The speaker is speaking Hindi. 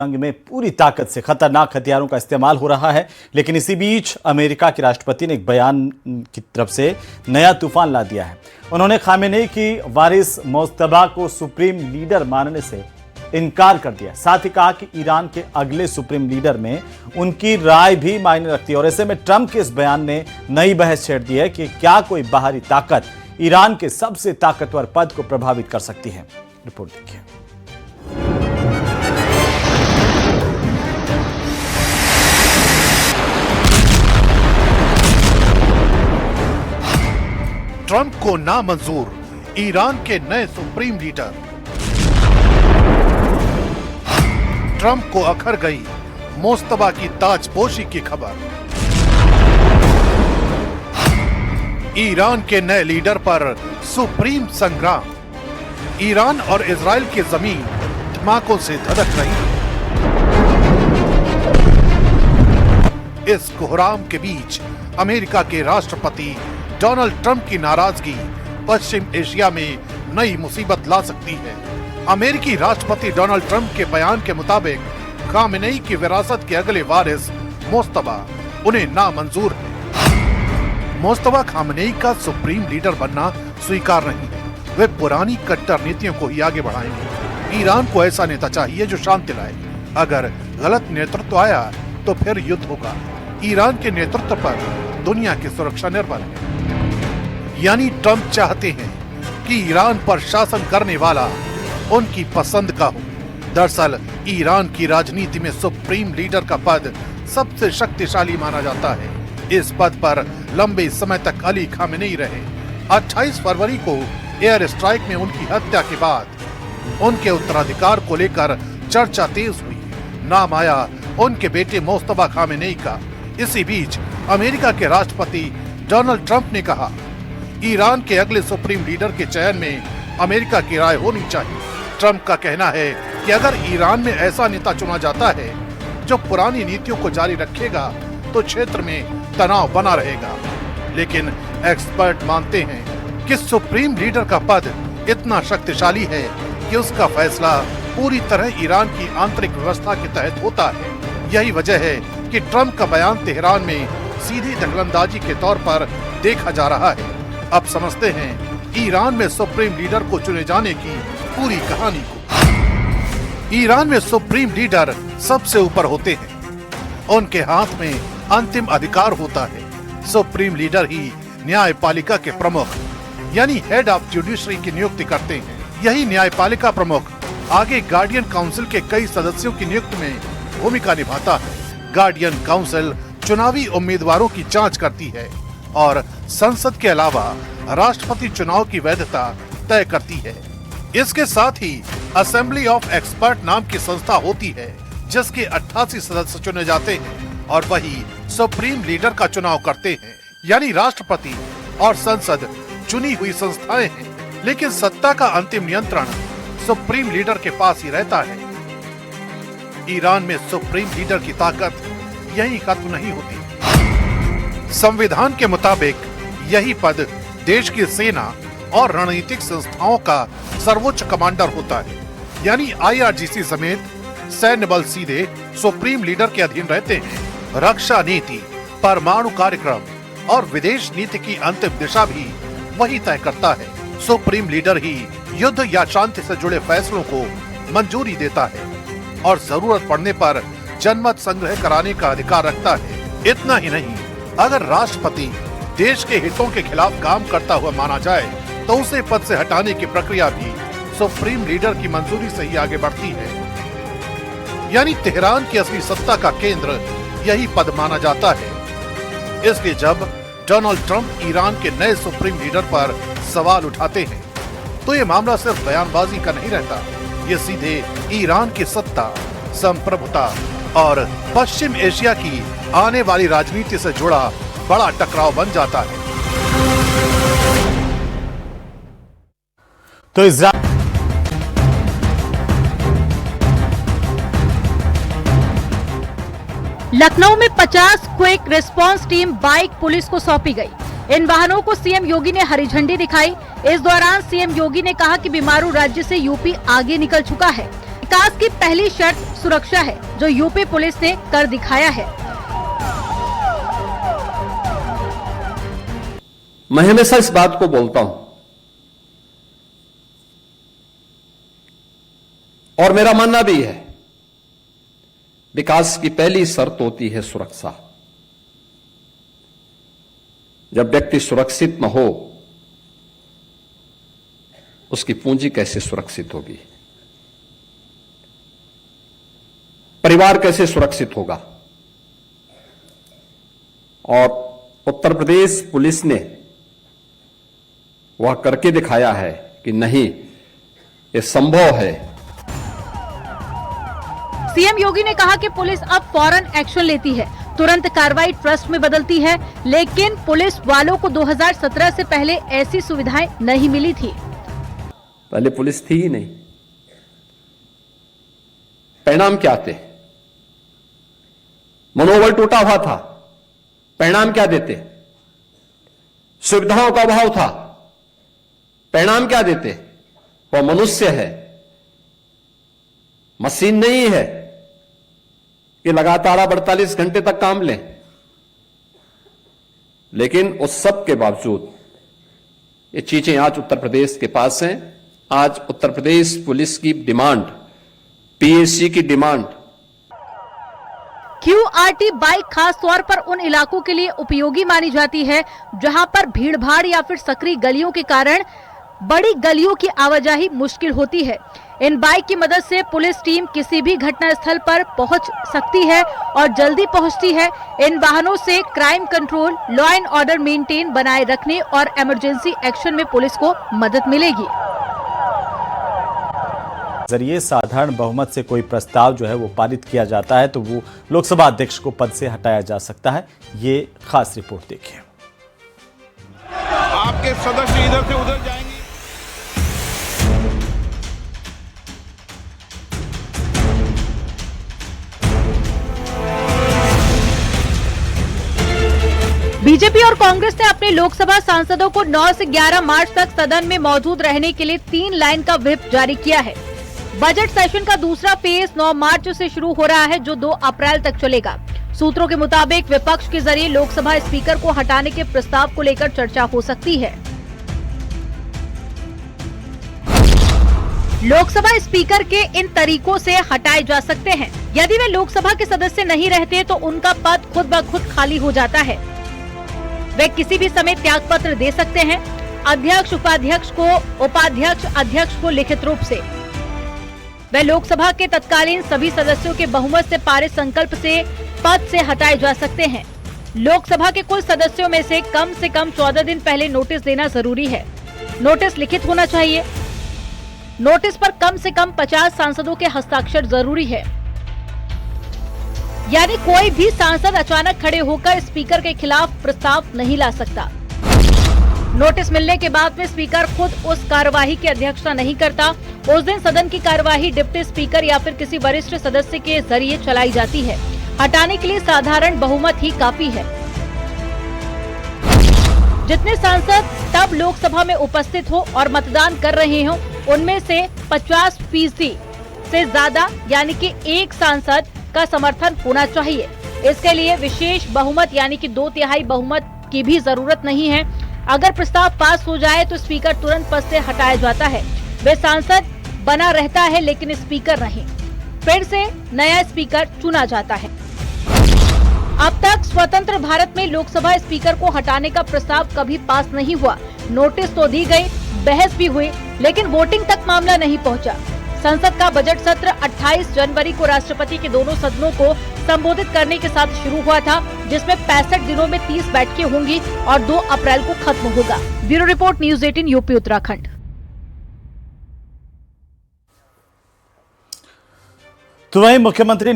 जंग में पूरी ताकत से खतरनाक हथियारों का इस्तेमाल हो रहा है। लेकिन इसी बीच अमेरिका के राष्ट्रपति ने एक बयान की तरफ से नया तूफान ला दिया है। उन्होंने खामेनेई की वारिस मोज्तबा को सुप्रीम लीडर मानने से इनकार कर दिया। साथ ही कहा कि ईरान के अगले सुप्रीम लीडर में उनकी राय भी मायने रखती है। और ऐसे में ट्रंप के इस बयान ने नई बहस छेड़ दी है कि क्या कोई बाहरी ताकत ईरान के सबसे ताकतवर पद को प्रभावित कर सकती है। रिपोर्ट देखिए। ट्रंप को नामंजूर ईरान के नए सुप्रीम लीडर। ट्रंप को अखर गई मोज्तबा की ताजपोशी की खबर। ईरान के नए लीडर पर सुप्रीम संग्राम। ईरान और इजराइल की जमीन धमाकों से धधक रही। इस कोहराम के बीच अमेरिका के राष्ट्रपति डोनाल्ड ट्रंप की नाराजगी पश्चिम एशिया में नई मुसीबत ला सकती है। अमेरिकी राष्ट्रपति डोनाल्ड ट्रंप के बयान के मुताबिक खामेनेई की विरासत के अगले वारिस मोज्तबा उन्हें नामंजूर है। मोज्तबा खामेनेई का सुप्रीम लीडर बनना स्वीकार नहीं है। वे पुरानी कट्टर नीतियों को ही आगे बढ़ाएंगे। ईरान को ऐसा नेता चाहिए जो शांति लाए। अगर गलत नेतृत्व आया तो फिर युद्ध होगा। ईरान के नेतृत्व पर दुनिया की सुरक्षा निर्भर है। यानी ट्रंप चाहते हैं कि ईरान पर शासन करने वाला उनकी पसंद का हो। दरअसल ईरान की राजनीति में सुप्रीम लीडर का पद सबसे शक्तिशाली माना जाता है। इस पद पर लंबे समय तक अली खामेनेई रहे। 28 फरवरी को एयर स्ट्राइक में उनकी हत्या के बाद उनके उत्तराधिकार को लेकर चर्चा तेज हुई। नाम आया उनके बेटे मोज्तबा खामेनेई का। इसी बीच अमेरिका के राष्ट्रपति डोनाल्ड ट्रंप ने कहा, ईरान के अगले सुप्रीम लीडर के चयन में अमेरिका की राय होनी चाहिए। ट्रंप का कहना है कि अगर ईरान में ऐसा नेता चुना जाता है जो पुरानी नीतियों को जारी रखेगा तो क्षेत्र में तनाव बना रहेगा। लेकिन एक्सपर्ट मानते हैं कि सुप्रीम लीडर का पद इतना शक्तिशाली है कि उसका फैसला पूरी तरह ईरान की आंतरिक व्यवस्था के तहत होता है। यही वजह है कि ट्रंप का बयान तेहरान में सीधी दखलंदाजी के तौर पर देखा जा रहा है। अब समझते हैं ईरान में सुप्रीम लीडर को चुने जाने की पूरी कहानी को। ईरान में सुप्रीम लीडर सबसे ऊपर होते हैं। उनके हाथ में अंतिम अधिकार होता है। सुप्रीम लीडर ही न्यायपालिका के प्रमुख यानी हेड ऑफ जुडिशरी की नियुक्ति करते हैं। यही न्यायपालिका प्रमुख आगे गार्डियन काउंसिल के कई सदस्यों की नियुक्ति में भूमिका निभाता है। गार्डियन काउंसिल चुनावी उम्मीदवारों की जांच करती है और संसद के अलावा राष्ट्रपति चुनाव की वैधता तय करती है। इसके साथ ही असेंबली ऑफ एक्सपर्ट नाम की संस्था होती है जिसके 88 सदस्य चुने जाते हैं और वही सुप्रीम लीडर का चुनाव करते हैं। यानी राष्ट्रपति और संसद चुनी हुई संस्थाएं हैं, लेकिन सत्ता का अंतिम नियंत्रण सुप्रीम लीडर के पास ही रहता है। ईरान में सुप्रीम लीडर की ताकत यहीं खत्म नहीं होती। संविधान के मुताबिक यही पद देश की सेना और रणनीतिक संस्थाओं का सर्वोच्च कमांडर होता है। यानी IRGC समेत सैन्य बल सीधे सुप्रीम लीडर के अधीन रहते हैं। रक्षा नीति, परमाणु कार्यक्रम और विदेश नीति की अंतिम दिशा भी वही तय करता है। सुप्रीम लीडर ही युद्ध या शांति से जुड़े फैसलों को मंजूरी देता है और जरूरत पड़ने पर जनमत संग्रह कराने का अधिकार रखता है। इतना ही नहीं, अगर राष्ट्रपति देश के हितों के खिलाफ काम करता हुआ माना जाए तो उसे पद से हटाने की प्रक्रिया भी सुप्रीम लीडर की मंजूरी से ही आगे बढ़ती है। यानी तेहरान की असली सत्ता का केंद्र यही पद माना जाता है। इसलिए जब डोनाल्ड ट्रंप ईरान के नए सुप्रीम लीडर पर सवाल उठाते हैं तो ये मामला सिर्फ बयानबाजी का नहीं रहता। ये सीधे ईरान की सत्ता, संप्रभुता और पश्चिम एशिया की आने वाली राजनीति से जुड़ा बड़ा टकराव बन जाता है। तो इजराइल लखनऊ में 50 quick response team bike police को सौंपी गई। इन वाहनों को सीएम योगी ने हरी झंडी दिखाई। इस दौरान सीएम योगी ने कहा कि बीमारू राज्य से यूपी आगे निकल चुका है। विकास की पहली शर्त सुरक्षा है जो यूपी पुलिस ने कर दिखाया है। मैं हमेशा इस बात को बोलता हूं और मेरा मानना भी है, विकास की पहली शर्त होती है सुरक्षा। जब व्यक्ति सुरक्षित न हो, उसकी पूंजी कैसे सुरक्षित होगी, परिवार कैसे सुरक्षित होगा। और उत्तर प्रदेश पुलिस ने वह करके दिखाया है कि नहीं, ये संभव है। सीएम योगी ने कहा कि पुलिस अब फौरन एक्शन लेती है, तुरंत कार्रवाई ट्रस्ट में बदलती है, लेकिन पुलिस वालों को 2017 से पहले ऐसी सुविधाएं नहीं मिली थी। पहले पुलिस थी ही नहीं। परिणाम क्या थे? मनोबल टूटा हुआ था। परिणाम क्या देते? सुविधाओं का अभाव था। परिणाम क्या देते? वह मनुष्य है, मशीन नहीं है कि लगातार 48 घंटे तक काम लें। लेकिन उस सब के बावजूद ये चीजें आज उत्तर प्रदेश के पास हैं। आज उत्तर प्रदेश पुलिस की डिमांड, पीएससी की डिमांड, QRT बाइक खास तौर पर उन इलाकों के लिए उपयोगी मानी जाती है जहां पर भीड़भाड़ या फिर सकरी गलियों के कारण बड़ी गलियों की आवाजाही मुश्किल होती है। इन बाइक की मदद से पुलिस टीम किसी भी घटना स्थल पर पहुंच सकती है और जल्दी पहुंचती है। इन वाहनों से crime control, law and order maintain बनाए रखने और इमरजेंसी एक्शन में पुलिस को मदद मिलेगी। जरिए साधारण बहुमत से कोई प्रस्ताव जो है वो पारित किया जाता है तो वो लोकसभा अध्यक्ष को पद से हटाया जा सकता है। ये खास रिपोर्ट देखिए। आपके सदस्य इधर से उधर जाएंगे। बीजेपी और कांग्रेस ने अपने लोकसभा सांसदों को 9 से 11 मार्च तक सदन में मौजूद रहने के लिए 3 लाइन का व्हिप जारी किया है। बजट सेशन का दूसरा फेज 9 मार्च से शुरू हो रहा है जो 2 अप्रैल तक चलेगा। सूत्रों के मुताबिक विपक्ष के जरिए लोकसभा स्पीकर को हटाने के प्रस्ताव को लेकर चर्चा हो सकती है। लोकसभा स्पीकर के इन तरीकों से हटाए जा सकते हैं। यदि वे लोकसभा के सदस्य नहीं रहते तो उनका पद खुद ब खुद खाली हो जाता है। वे किसी भी समय त्याग पत्र दे सकते हैं, अध्यक्ष उपाध्यक्ष को, उपाध्यक्ष अध्यक्ष को लिखित रूप से। वे लोकसभा के तत्कालीन सभी सदस्यों के बहुमत से पारित संकल्प से पद से हटाए जा सकते हैं। लोकसभा के कुल सदस्यों में से कम 14 दिन पहले नोटिस देना जरूरी है। नोटिस लिखित होना चाहिए। नोटिस पर कम से कम 50 सांसदों के हस्ताक्षर जरूरी है। यानी कोई भी सांसद अचानक खड़े होकर स्पीकर के खिलाफ प्रस्ताव नहीं ला सकता। नोटिस मिलने के बाद में स्पीकर खुद उस कार्यवाही की अध्यक्षता नहीं करता। उस दिन सदन की कार्यवाही डिप्टी स्पीकर या फिर किसी वरिष्ठ सदस्य के जरिए चलाई जाती है। हटाने के लिए साधारण बहुमत ही काफी है। जितने सांसद तब लोकसभा में उपस्थित हो और मतदान कर रहे हो, उनमें से 50% से ज्यादा यानी कि एक सांसद का समर्थन होना चाहिए। इसके लिए विशेष बहुमत यानी कि 2/3 बहुमत की भी जरूरत नहीं है। अगर प्रस्ताव पास हो जाए तो स्पीकर तुरंत पद से हटाया जाता है। वे सांसद बना रहता है लेकिन स्पीकर नहीं। फिर से नया स्पीकर चुना जाता है। अब तक स्वतंत्र भारत में लोकसभा स्पीकर को हटाने का प्रस्ताव कभी पास नहीं हुआ। नोटिस तो दी गई, बहस भी हुई, लेकिन वोटिंग तक मामला नहीं पहुंचा। संसद का बजट सत्र 28 जनवरी को राष्ट्रपति के दोनों सदनों को संबोधित करने के साथ शुरू हुआ था, जिसमें 65 दिनों में 30 बैठकें होंगी और 2 अप्रैल को खत्म होगा। Bureau report, news 18 UP Uttarakhand. तो वहीं मुख्यमंत्री